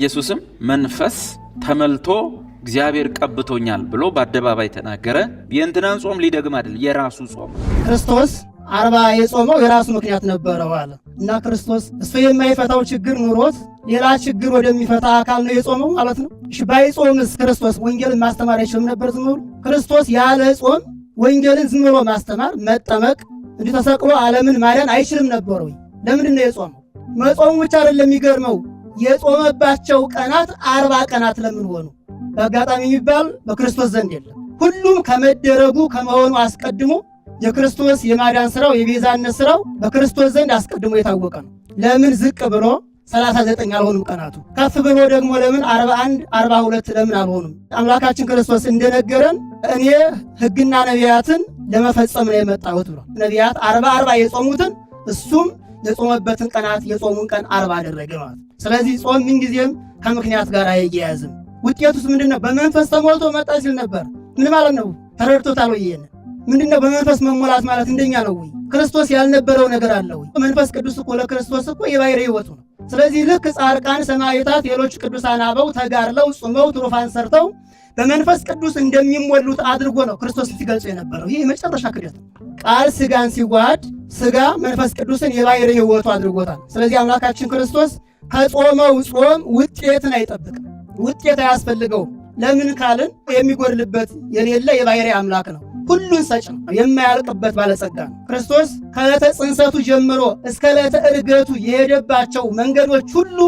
ኢየሱስም መንፈስ ተመልቶ እግዚአብሔር ቀብቶኛል ብሎ በአደባባይ ተናገረ። የእንትናን ጾም ሊደግም አይደል የራሱ ጾም። ክርስቶስ 40 የጾመው የራሱ ምክንያት ነበረው አለ እና ክርስቶስ እሱ የማይፈታው ችግር ኑሮት ሌላ ችግር ወደሚፈታ አካል ነው የጾመው ማለት ነው። እሺ ባይጾምስ ክርስቶስ ወንጌልን ማስተማር አይችልም ነበር? ዝም ብሎ ክርስቶስ ያለ ጾም ወንጌልን ዝም ብሎ ማስተማር መጠመቅ እንዲህ ተሰቅሎ ዓለምን ማዳን አይችልም ነበር ወይ? ለምንድን ነው የጾመው? መጾሙ ብቻ አይደለም የሚገርመው የጾመባቸው ቀናት 40 ቀናት ለምን ሆኑ? በአጋጣሚ የሚባል በክርስቶስ ዘንድ የለም። ሁሉም ከመደረጉ ከመሆኑ አስቀድሞ የክርስቶስ የማዳን ስራው የቤዛነት ስራው በክርስቶስ ዘንድ አስቀድሞ የታወቀ ነው። ለምን ዝቅ ብሎ 39 አልሆኑም ቀናቱ? ከፍ ብሎ ደግሞ ለምን 41 42 ለምን አልሆኑም? አምላካችን ክርስቶስ እንደነገረን እኔ ሕግና ነቢያትን ለመፈጸም ነው የመጣሁት ብሎ ነቢያት 40 የጾሙትን እሱም የጾመበትን ቀናት የጾሙን ቀን 40 አደረገ ማለት። ስለዚህ ጾም ምንጊዜም ከምክንያት ጋር አይያያዝም። ውጤቱስ ምንድነው? በመንፈስ ተሞልቶ መጣ ሲል ነበር። ምን ማለት ነው? ተረድቶታል ወይ? ምንድነው በመንፈስ መሞላት ማለት? እንደኛ ነው ወይ? ክርስቶስ ያልነበረው ነገር አለ ወይ? መንፈስ ቅዱስ እኮ ለክርስቶስ እኮ የባሕርይ ሕይወቱ ነው። ስለዚህ ልክ ጻድቃን ሰማዕታት ሌሎች ቅዱሳን አበው ተጋድለው ጾመው ትሩፋን ሰርተው በመንፈስ ቅዱስ እንደሚሞሉት አድርጎ ነው ክርስቶስ ሲገልጽ የነበረው። ይህ የመጨረሻ ክደት ቃል ስጋን ሲዋሃድ ስጋ መንፈስ ቅዱስን የባሕርይ ሕይወቱ አድርጎታል። ስለዚህ አምላካችን ክርስቶስ ከጾመው ጾም ውጤትን አይጠብቅም፣ ውጤት አያስፈልገውም። ለምን ካልን የሚጎድልበት የሌለ የባሕርይ አምላክ ነው። ሁሉን ሰጭ ነው፣ የማያልቅበት ባለጸጋ ነው። ክርስቶስ ከዕለተ ጽንሰቱ ጀምሮ እስከ ዕለተ ዕርገቱ የሄደባቸው መንገዶች ሁሉ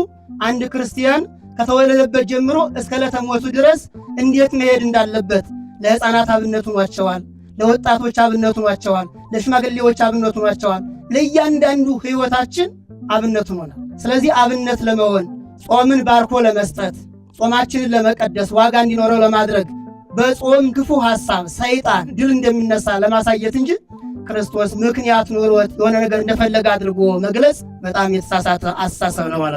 አንድ ክርስቲያን ከተወለደበት ጀምሮ እስከ ዕለተ ሞቱ ድረስ እንዴት መሄድ እንዳለበት ለሕፃናት አብነት ሆኗቸዋል፣ ለወጣቶች አብነት ሆኗቸዋል፣ ለሽማግሌዎች አብነት ሆኗቸዋል። ለእያንዳንዱ ሕይወታችን አብነት ሆኗል። ስለዚህ አብነት ለመሆን ጾምን ባርኮ ለመስጠት ጾማችንን ለመቀደስ ዋጋ እንዲኖረው ለማድረግ በጾም ክፉ ሐሳብ ሰይጣን ድል እንደሚነሳ ለማሳየት እንጂ ክርስቶስ ምክንያት ኖሮት የሆነ ነገር እንደፈለገ አድርጎ መግለጽ በጣም የተሳሳተ አስተሳሰብ ነው ማለት ነው።